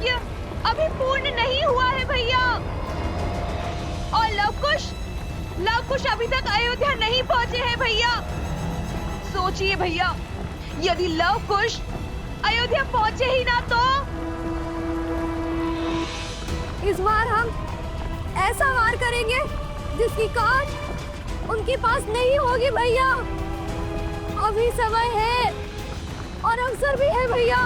यज्ञ अभी पूर्ण नहीं हुआ है भैया। और लव कुश अभी तक अयोध्या नहीं पहुंचे हैं भैया। सोचिए भैया, यदि लव कुश अयोध्या पहुंचे ही ना तो इस बार हम ऐसा वार करेंगे जिसकी काट उनके पास नहीं होगी भैया। अभी समय है और अवसर भी है भैया।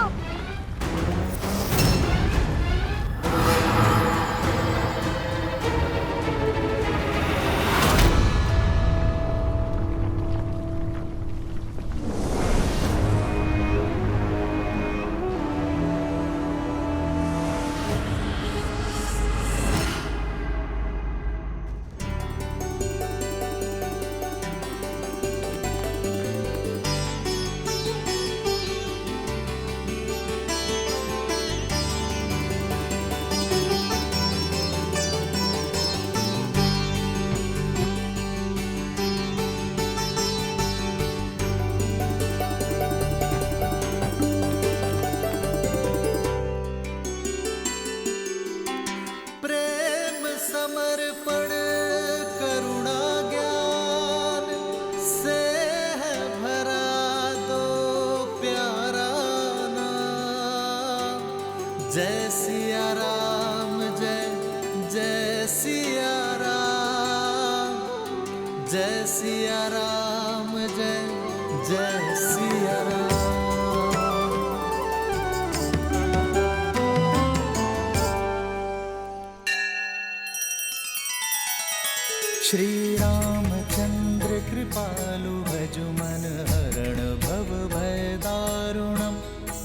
जय सिया राम, जय जय सिया राम, जय सिया राम, जय जय सिया राम। श्री रामचंद्र कृपालु भजु मन हरण भव भय दारुणम।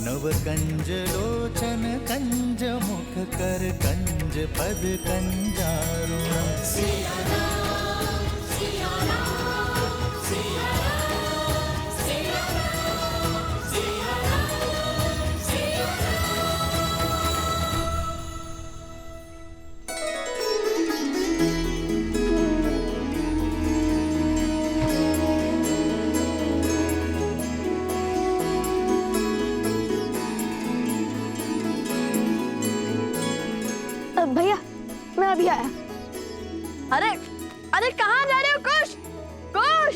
नव कंज लोचन कंज मुख कर कंज पद कंजारुणम। सिया राम, सिया राम, सिया राम, सिया राम, सिया राम, सिया भैया मैं अभी आया। अरे अरे कहाँ जा रहे हो कुश? कुश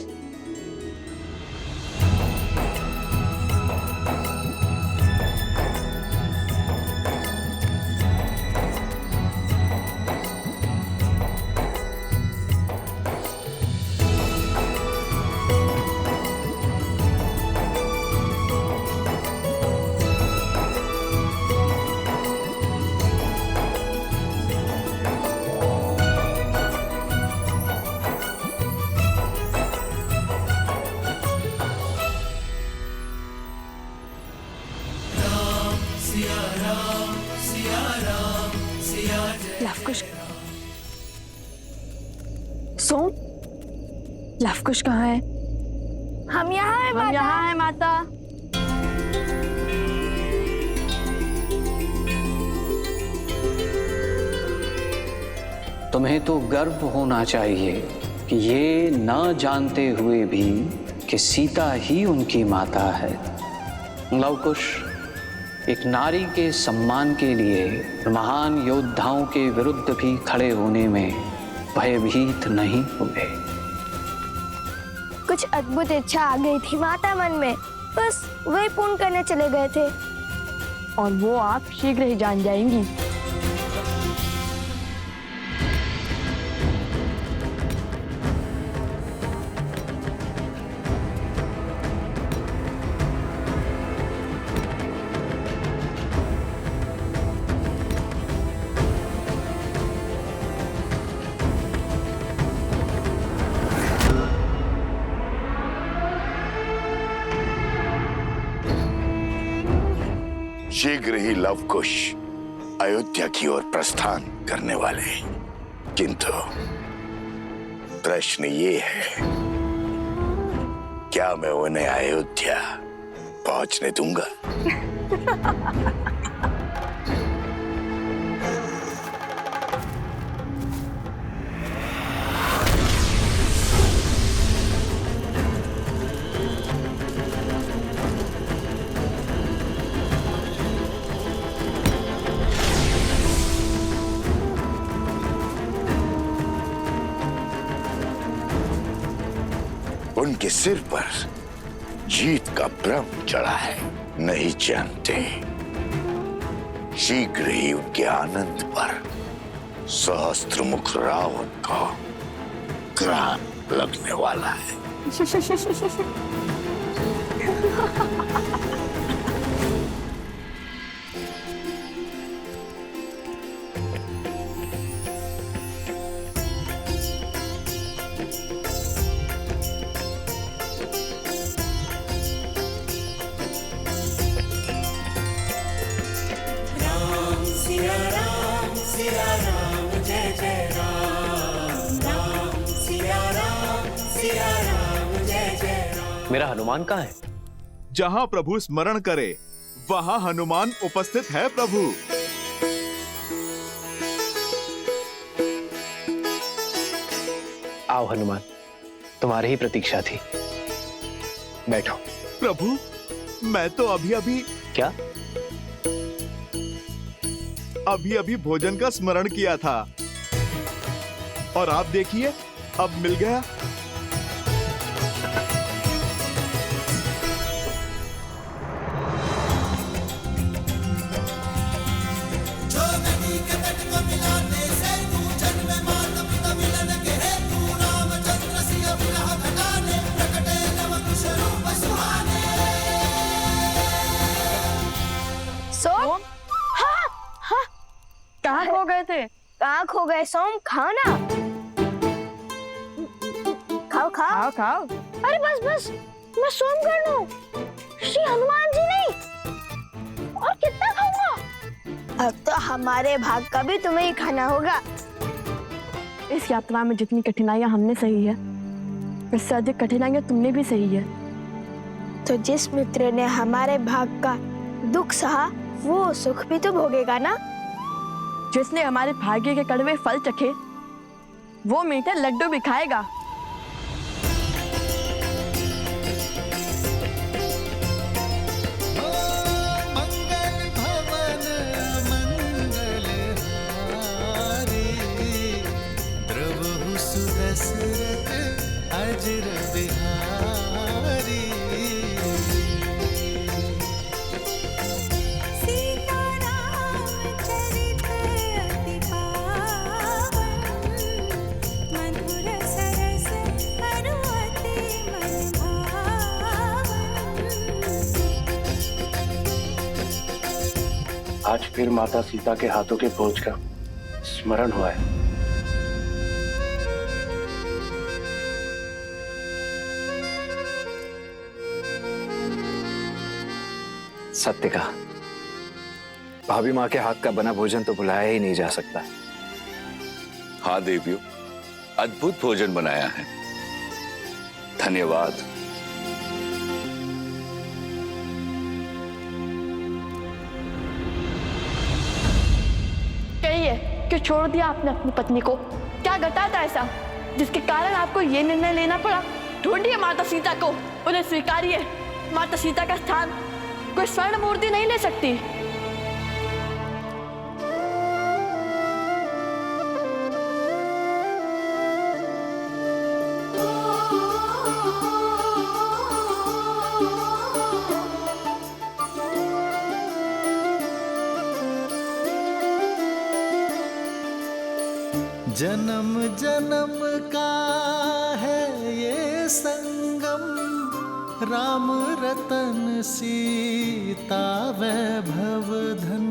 लवकुश सोम, लवकुश कहाँ है? हम यहाँ हैं माता। हम यहाँ हैं माता। तुम्हें तो गर्व होना चाहिए कि ये न जानते हुए भी कि सीता ही उनकी माता है। लवकुश एक नारी के सम्मान के लिए महान योद्धाओं के विरुद्ध भी खड़े होने में भयभीत नहीं हुए। कुछ अद्भुत इच्छा आ गई थी माता मन में, बस वही पूर्ण करने चले गए थे। और वो आप शीघ्र ही जान जाएंगी। शीघ्र ही लवकुश अयोध्या की ओर प्रस्थान करने वाले हैं, किंतु प्रश्न ये है, क्या मैं उन्हें अयोध्या पहुंचने दूंगा? सिर पर जीत का भ्रम चढ़ा है, नहीं जानते शीघ्र ही उनके आनंद पर सहस्त्रमुख रावण का ग्राण लगने वाला है। मेरा हनुमान कहाँ है? जहाँ प्रभु स्मरण करे वहाँ हनुमान उपस्थित है प्रभु। आओ हनुमान, तुम्हारी ही प्रतीक्षा थी। बैठो। प्रभु, मैं तो अभी क्या? अभी भोजन का स्मरण किया था और आप देखिए अब मिल गया। सोम, कहाँ खो गए थे? कहाँ खो गए सोम? खाओ ना, खाओ खाओ। खाओ खाओ। अरे बस बस, मैं सोम कर लूं, श्री हनुमान जी नहीं। और कितना खाऊंगा? अब तो हमारे भाग का भी तुम्हें ही खाना होगा। इस यात्रा में जितनी कठिनाइयां हमने सही है, इससे अधिक कठिनाइयां तुमने भी सही है। तो जिस मित्र ने हमारे भाग का दुख सहा, वो सुख भी तो भोगेगा ना। जिसने हमारे भाग्य के कड़वे फल चखे, वो मीठे लड्डू भी खाएगा। मंगल भवन मंगल हारी, द्रवहु सुदशरथ अजर बिहारी। आज फिर माता सीता के हाथों के भोज का स्मरण हुआ है। सत्य कहा, भाभी माँ के हाथ का बना भोजन तो भुलाया ही नहीं जा सकता। हाँ देवियों, अद्भुत भोजन बनाया है, धन्यवाद। कहिए कि छोड़ दिया आपने अपनी पत्नी को? क्या घटा था ऐसा जिसके कारण आपको ये निर्णय लेना पड़ा? ढूंढिए माता सीता को, उन्हें स्वीकारिए। माता सीता का स्थान कोई स्वर्ण मूर्ति नहीं ले सकती। जन्म जन्म का है ये संगम, राम रतन सीता वैभव धन।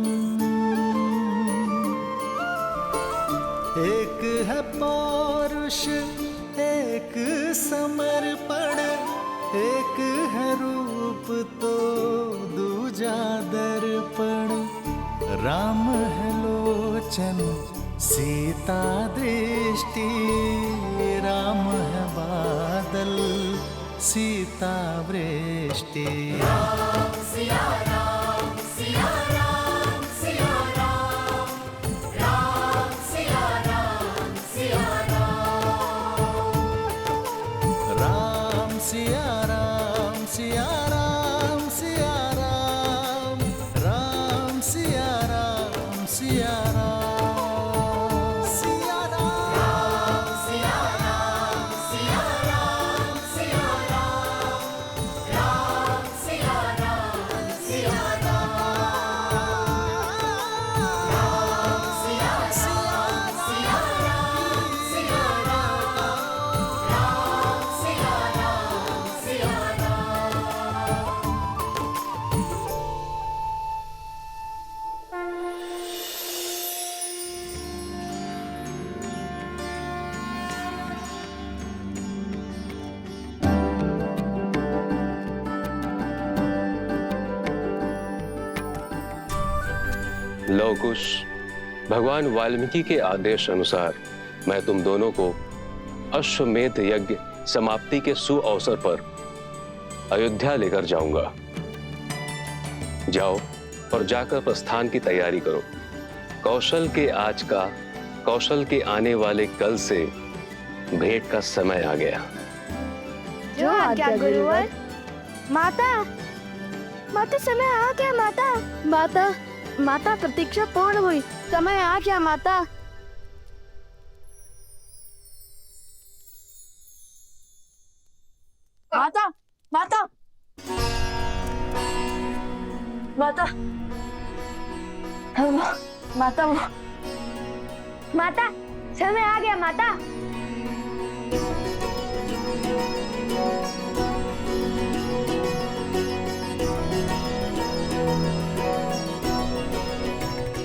एक है पौरुष एक समर्पण, एक है रूप तो दूजा दर्पण। राम है लोचन सीता दृष्टि, राम है बादल सीता वृष्टि। राम सिया राम सिया राम सिया राम, राम सिया राम सिया राम, राम सिया राम सिया राम सिया राम, राम सिया राम सिया राम। लव कुश, भगवान वाल्मीकि के आदेश अनुसार मैं तुम दोनों को अश्वमेध यज्ञ समाप्ति के सुअवसर पर अयोध्या लेकर जाऊंगा। जाओ और जाकर प्रस्थान की तैयारी करो। कौशल के आने वाले कल से भेंट का समय आ गया। जो आज्ञा गुरुवर। माता समय आ गया माता। माता प्रतीक्षा पूर्ण हुई, समय आ गया माता। माता माता माता माता माता समय आ गया माता।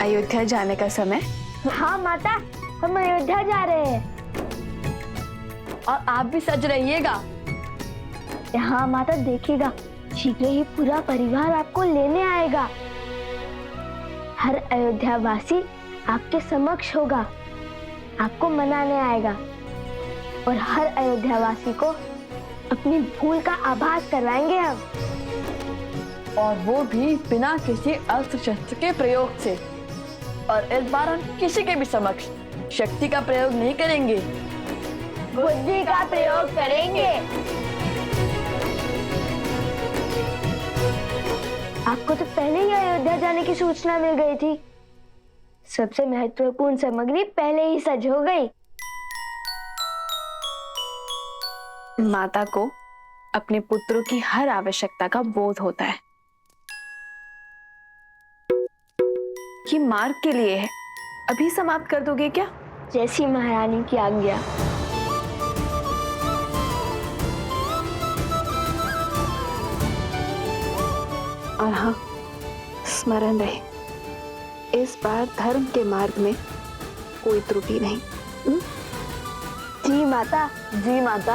अयोध्या जाने का समय। हाँ माता, हम अयोध्या जा रहे हैं। और आप भी सज रहिएगा। हाँ माता, देखिएगा शीघ्र ही पूरा परिवार आपको लेने आएगा। हर अयोध्या वासी आपके समक्ष होगा, आपको मनाने आएगा और हर अयोध्या वासी को अपनी भूल का आभास करवाएंगे हम। और वो भी बिना किसी अस्त्र शस्त्र के प्रयोग से। और इस बार हम किसी के भी समक्ष शक्ति का प्रयोग नहीं करेंगे, बुद्धि का प्रयोग करेंगे। आपको तो पहले ही अयोध्या जाने की सूचना मिल गई थी। सबसे महत्वपूर्ण सामग्री पहले ही सज हो गई। माता को अपने पुत्रों की हर आवश्यकता का बोध होता है। ये मार्ग के लिए है, अभी समाप्त कर दोगे क्या? जैसी महारानी की आज्ञा। और हाँ, स्मरण रहे, इस बार धर्म के मार्ग में कोई त्रुटि नहीं। जी माता। जी माता।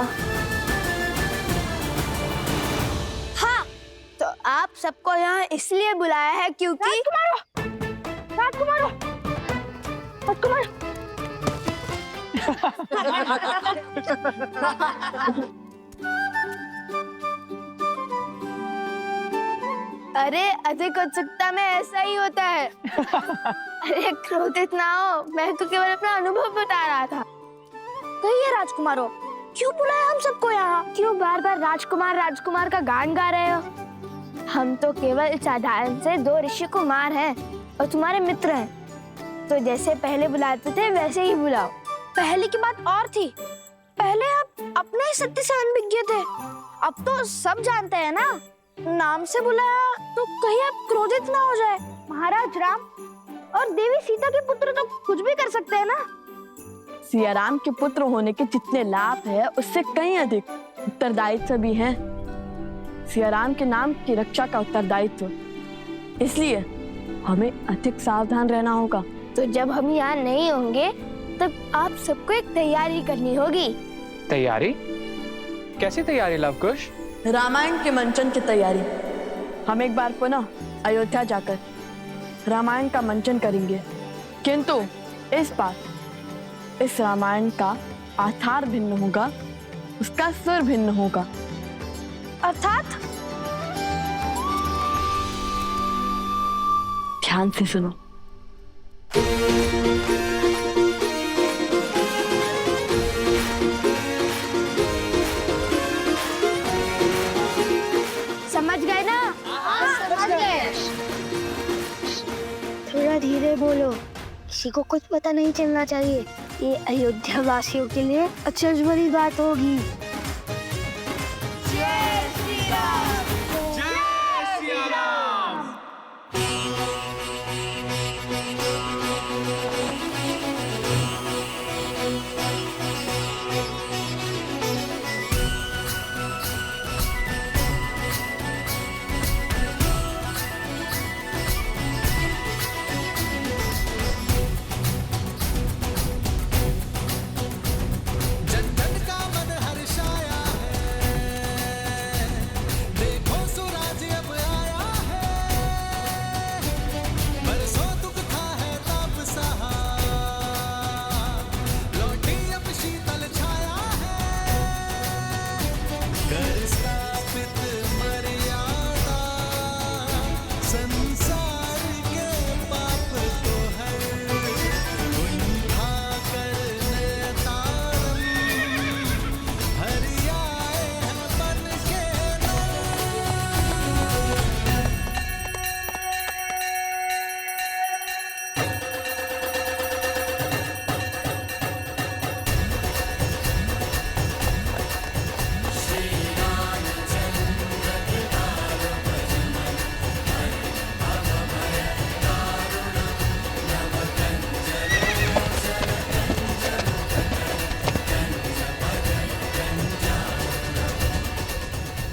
हाँ, तो आप सबको यहाँ इसलिए बुलाया है क्योंकि राजकुमार। अरे अधिक उत्सुकता में ऐसा ही होता है। अरे क्रोधित ना हो, मैं तो केवल अपना अनुभव बता रहा था। कहिए राजकुमारों, क्यों बुलाया हम सबको यहाँ? क्यों बार बार राजकुमार का गान गा रहे हो? हम तो केवल साधारण से 2 ऋषि कुमार हैं और तुम्हारे मित्र हैं, तो जैसे पहले बुलाते थे वैसे ही बुलाओ। पहले की बात और थी, पहले आप अपने ही सत्य से अनभिज्ञ थे, अब तो सब जानते हैं ना। नाम से बुलाया तो कहीं आप क्रोधित ना हो जाए। महाराज राम और देवी सीता के पुत्र तो कुछ भी कर सकते हैं ना। सिया राम के पुत्र होने के जितने लाभ है उससे कहीं अधिक उत्तरदायित्व भी है। सिया राम के नाम की रक्षा का उत्तरदायित्व, इसलिए हमें अधिक सावधान रहना होगा। तो जब हम यहाँ नहीं होंगे तब आप सबको एक तैयारी करनी होगी। तैयारी? कैसी तैयारी लवकुश? रामायण के मंचन की तैयारी। हम एक बार पुनः अयोध्या जाकर रामायण का मंचन करेंगे, किंतु इस बार इस रामायण का आधार भिन्न होगा, उसका सुर भिन्न होगा। अर्थात? ध्यान से सुनो। समझ गए ना? समझ गए। थोड़ा धीरे बोलो, किसी को कुछ पता नहीं चलना चाहिए। ये अयोध्या वासियों के लिए अचरज भरी बात होगी। जय श्री राम। जय श्री राम। जन जन का मन हर्षा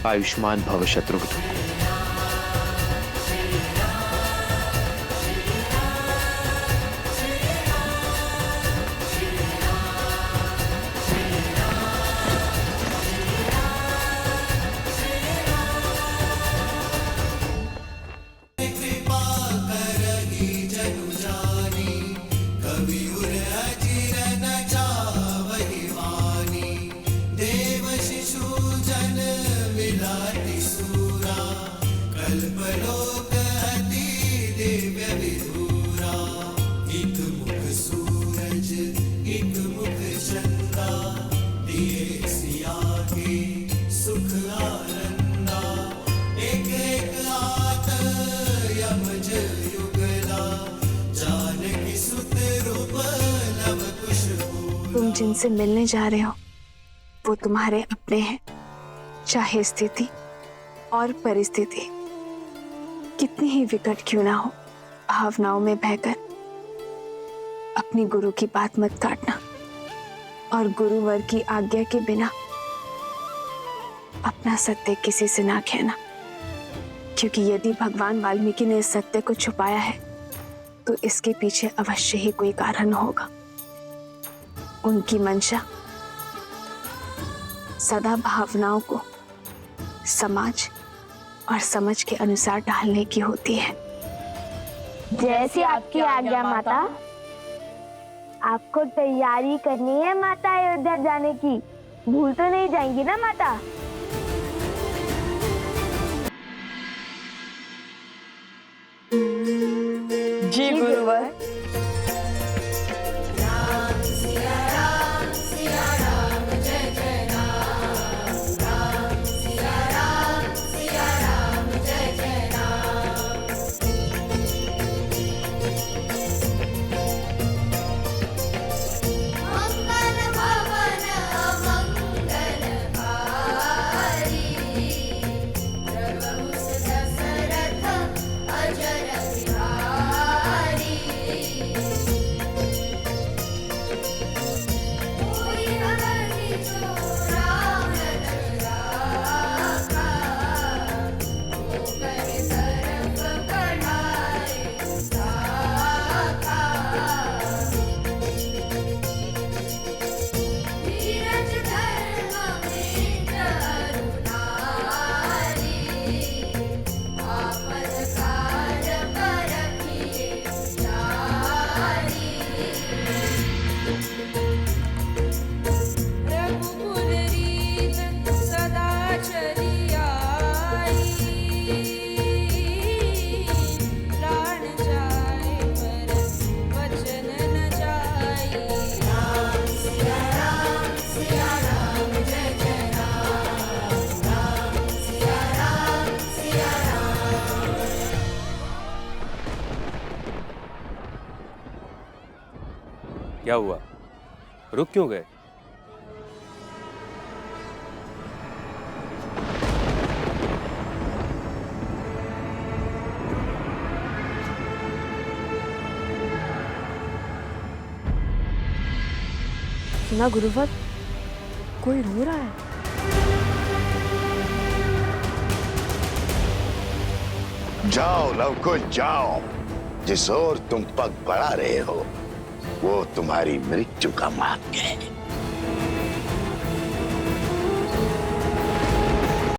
आयुष्मान भव शत्रुघ्न। तुम जिनसे मिलने जा रहे हो वो तुम्हारे अपने हैं, चाहे स्थिति और परिस्थिति कितनी ही विकट क्यों ना हो। भावनाओं में बहकर अपनी गुरु की बात मत काटना और गुरुवर की आज्ञा के बिना अपना सत्य किसी से ना कहना, क्योंकि यदि भगवान वाल्मीकि ने इस सत्य को छुपाया है तो इसके पीछे अवश्य ही कोई कारण होगा। उनकी मंशा सदा भावनाओं को समाज और समझ के अनुसार ढालने की होती है। जैसी आपकी आज्ञा माता। आपको तैयारी करनी है माता अयोध्या जाने की, भूल तो नहीं जाएंगी ना माता? जी गुरुवर। क्या हुआ, रुक क्यों गए? सुना गुरुवर, कोई रो रहा है। जाओ लवकुश जाओ, जिस ओर तुम पग बढ़ा रहे हो वो तुम्हारी मृत्यु का मार्ग है।